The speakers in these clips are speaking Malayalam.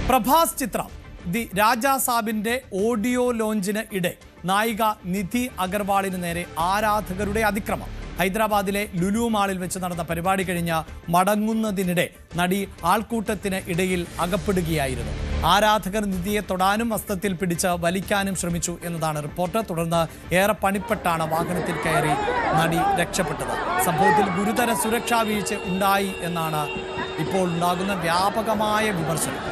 പ്രഭാസ് ചിത്രം ദി രാജാ സാബിന്റെ ഓഡിയോ ലോഞ്ചിന് ഇടെ നായിക നിധി അഗർവാളിന് നേരെ ആരാധകരുടെ അതിക്രമം. ഹൈദരാബാദിലെ ലുലു മാളിൽ വെച്ച് നടന്ന പരിപാടി കഴിഞ്ഞ് മടങ്ങുന്നതിനിടെ നടി ആൾക്കൂട്ടത്തിന് ഇടയിൽ അകപ്പെടുകയായിരുന്നു. ആരാധകർ നിധിയെ തൊടാനും വസ്ത്രത്തിൽ പിടിച്ച് വലിക്കാനും ശ്രമിച്ചു എന്നതാണ് റിപ്പോർട്ട്. തുടർന്ന് ഏറെ പണിപ്പെട്ടാണ് വാഹനത്തിൽ കയറി നടി രക്ഷപ്പെട്ടത്. സംഭവത്തിൽ ഗുരുതര സുരക്ഷാ വീഴ്ച ഉണ്ടായി എന്നാണ് ഇപ്പോൾ ഉണ്ടാകുന്ന വ്യാപകമായ വിമർശനം.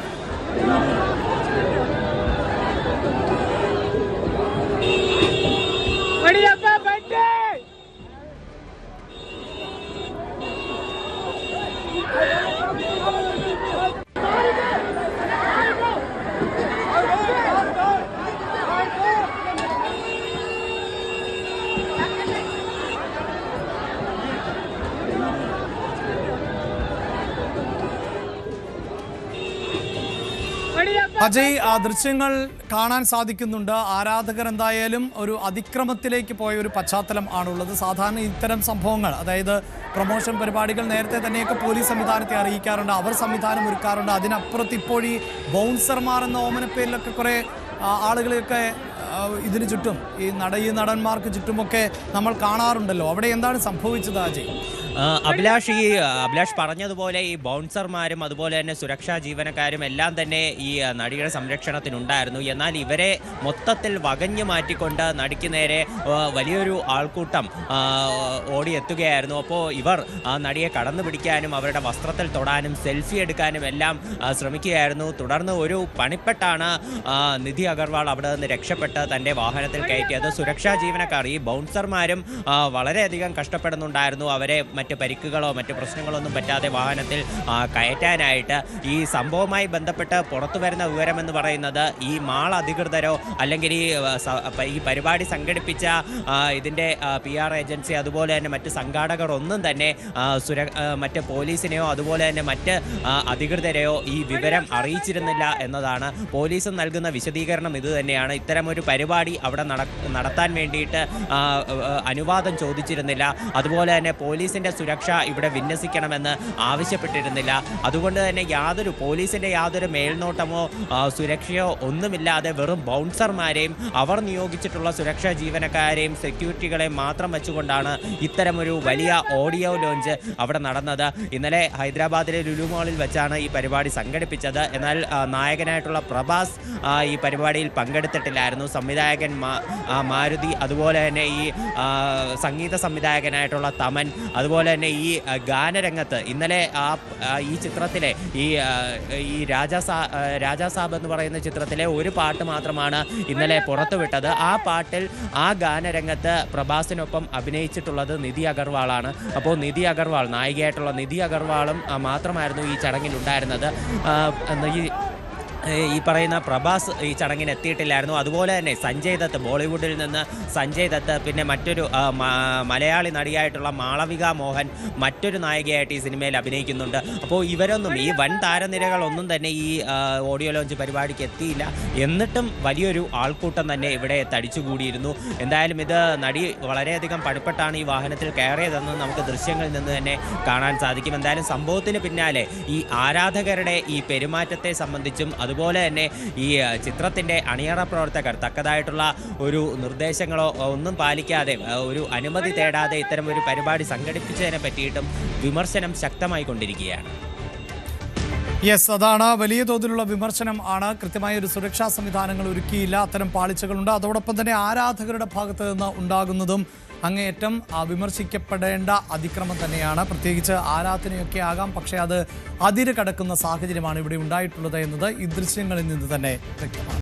അജയ്, ആ ദൃശ്യങ്ങൾ കാണാൻ സാധിക്കുന്നുണ്ട്. ആരാധകർ എന്തായാലും ഒരു അതിക്രമത്തിലേക്ക് പോയ ഒരു പശ്ചാത്തലം ആണുള്ളത്. സാധാരണ ഇത്തരം സംഭവങ്ങൾ, അതായത് പ്രൊമോഷൻ പരിപാടികൾ നേരത്തെ തന്നെയൊക്കെ പോലീസ് സംവിധാനത്തെ അറിയിക്കാറുണ്ട്, അവർ സംവിധാനം ഒരുക്കാറുണ്ട്. അതിനപ്പുറത്ത് ഇപ്പോൾ ഈ ബൗൺസർമാർ എന്ന ഓമനപ്പേരിലൊക്കെ കുറേ ആളുകളെയൊക്കെ ഇതിന് ചുറ്റും, ഈ നടന്മാർക്ക് ചുറ്റുമൊക്കെ നമ്മൾ കാണാറുണ്ടല്ലോ. അവിടെ എന്താണ് സംഭവിച്ചത് അജയ്? അഭിലാഷ് പറഞ്ഞതുപോലെ ഈ ബൗൺസർമാരും അതുപോലെ തന്നെ സുരക്ഷാ ജീവനക്കാരും എല്ലാം തന്നെ ഈ നടിയുടെ സംരക്ഷണത്തിനുണ്ടായിരുന്നു. എന്നാൽ ഇവരെ മൊത്തത്തിൽ വകഞ്ഞു മാറ്റിക്കൊണ്ട് നടിക്ക് നേരെ വലിയൊരു ആൾക്കൂട്ടം ഓടിയെത്തുകയായിരുന്നു. അപ്പോൾ ഇവർ ആ നടിയെ കടന്നു പിടിക്കാനും അവരുടെ വസ്ത്രത്തിൽ തൊടാനും സെൽഫി എടുക്കാനും എല്ലാം ശ്രമിക്കുകയായിരുന്നു. തുടർന്ന് ഒരു പണിപ്പെട്ടാണ് നിധി അഗർവാൾ അവിടെ നിന്ന് രക്ഷപ്പെട്ട് തൻ്റെ വാഹനത്തിൽ കയറ്റിയത്. സുരക്ഷാ ജീവനക്കാർ, ഈ ബൗൺസർമാരും വളരെയധികം കഷ്ടപ്പെടുന്നുണ്ടായിരുന്നു. അവരെ മറ്റ് പരിക്കുകളോ മറ്റ് പ്രശ്നങ്ങളോ ഒന്നും പറ്റാതെ വാഹനത്തിൽ കയറ്റാനായിട്ട്. ഈ സംഭവവുമായി ബന്ധപ്പെട്ട് പുറത്തു വരുന്ന വിവരമെന്ന് പറയുന്നത് ഈ മാൾ അധികൃതരോ അല്ലെങ്കിൽ ഈ പരിപാടി സംഘടിപ്പിച്ച ഇതിൻ്റെ PR ഏജൻസി അതുപോലെ തന്നെ മറ്റ് സംഘാടകർ ഒന്നും തന്നെ മറ്റ് പോലീസിനെയോ അതുപോലെ തന്നെ മറ്റ് അധികൃതരെയോ ഈ വിവരം അറിയിച്ചിരുന്നില്ല എന്നതാണ്. പോലീസ് നൽകുന്ന വിശദീകരണം ഇത് തന്നെയാണ്. ഇത്തരമൊരു പരിപാടി അവിടെ നടത്താൻ വേണ്ടിയിട്ട് അനുവാദം ചോദിച്ചിരുന്നില്ല. അതുപോലെ തന്നെ പോലീസിൻ്റെ സുരക്ഷ ഇവിടെ വിന്യസിക്കണമെന്ന് ആവശ്യപ്പെട്ടിരുന്നില്ല. അതുകൊണ്ട് തന്നെ പോലീസിൻ്റെ യാതൊരു മേൽനോട്ടമോ സുരക്ഷയോ ഒന്നുമില്ലാതെ വെറും ബൗൺസർമാരെയും അവർ നിയോഗിച്ചിട്ടുള്ള സുരക്ഷാ ജീവനക്കാരെയും സെക്യൂരിറ്റികളെയും മാത്രം വെച്ചുകൊണ്ടാണ് ഇത്തരമൊരു വലിയ ഓഡിയോ ലോഞ്ച് അവിടെ നടന്നത്. ഇന്നലെ ഹൈദരാബാദിലെ ലുലു മാളിൽ വെച്ചാണ് ഈ പരിപാടി സംഘടിപ്പിച്ചത്. എന്നാൽ നായകനായിട്ടുള്ള പ്രഭാസ് ഈ പരിപാടിയിൽ പങ്കെടുത്തിട്ടില്ലായിരുന്നു. സംവിധായകൻ മാരുതി, അതുപോലെ തന്നെ ഈ സംഗീത സംവിധായകനായിട്ടുള്ള തമൻ, അതുപോലെ തന്നെ ഈ ഗാനരംഗത്ത് ഇന്നലെ ഈ ചിത്രത്തിലെ ഈ രാജാ സാബ് എന്ന് പറയുന്ന ചിത്രത്തിലെ ഒരു പാട്ട് മാത്രമാണ് ഇന്നലെ പുറത്തുവിട്ടത്. ആ പാട്ടിൽ ആ ഗാനരംഗത്ത് പ്രഭാസിനൊപ്പം അഭിനയിച്ചിട്ടുള്ളത് നിധി അഗർവാളാണ്. അപ്പോൾ നായികയായിട്ടുള്ള നിധി അഗർവാളും മാത്രമായിരുന്നു ഈ ചടങ്ങിൽ ഉണ്ടായിരുന്നത്. ഈ പറയുന്ന പ്രഭാസ് ഈ ചടങ്ങിന് എത്തിയിട്ടില്ലായിരുന്നു. അതുപോലെ തന്നെ സഞ്ജയ് ദത്ത്, ബോളിവുഡിൽ നിന്ന് സഞ്ജയ് ദത്ത്, പിന്നെ മറ്റൊരു മലയാളി നടിയായിട്ടുള്ള മാളവിക മോഹൻ മറ്റൊരു നായികയായിട്ട് ഈ സിനിമയിൽ അഭിനയിക്കുന്നുണ്ട്. അപ്പോൾ ഇവരൊന്നും, ഈ വൻ താരനിരകളൊന്നും തന്നെ ഈ ഓഡിയോ ലോഞ്ച് പരിപാടിക്ക് എത്തിയില്ല. എന്നിട്ടും വലിയൊരു ആൾക്കൂട്ടം തന്നെ ഇവിടെ തടിച്ചുകൂടിയിരുന്നു. എന്തായാലും ഇത് നടി വളരെയധികം പണിപ്പെട്ടാണ് ഈ വാഹനത്തിൽ കയറിയതെന്ന് നമുക്ക് ദൃശ്യങ്ങളിൽ നിന്ന് തന്നെ കാണാൻ സാധിക്കും. എന്തായാലും സംഭവത്തിന് പിന്നാലെ ഈ ആരാധകരുടെ ഈ പെരുമാറ്റത്തെ സംബന്ധിച്ചും അതുപോലെ തന്നെ ഈ ചിത്രത്തിൻ്റെ അണിയറ പ്രവർത്തകർ തക്കതായിട്ടുള്ള ഒരു നിർദ്ദേശങ്ങളോ ഒന്നും പാലിക്കാതെ, ഒരു അനുമതി തേടാതെ ഇത്തരം ഒരു പരിപാടി സംഘടിപ്പിച്ചതിനെ പറ്റിയിട്ടും വിമർശനം ശക്തമായി കൊണ്ടിരിക്കുകയാണ്. യെസ്, അതാണ് വലിയ തോതിലുള്ള വിമർശനം ആണ്. കൃത്യമായ ഒരു സുരക്ഷാ സംവിധാനങ്ങൾ ഒരുക്കിയില്ല, അത്തരം പാളിച്ചകളുണ്ട്. അതോടൊപ്പം തന്നെ ആരാധകരുടെ ഭാഗത്ത് നിന്ന് ഉണ്ടാകുന്നതും അങ്ങേയറ്റം വിമർശിക്കപ്പെടേണ്ട അതിക്രമം തന്നെയാണ്. പ്രത്യേകിച്ച് ആരാധനയൊക്കെ ആകാം, പക്ഷേ അത് അതിര് കടക്കുന്ന സാഹചര്യമാണ് ഇവിടെ ഉണ്ടായിട്ടുള്ളത് എന്നത് ഈ ദൃശ്യങ്ങളിൽ നിന്ന് തന്നെ വ്യക്തമാണ്.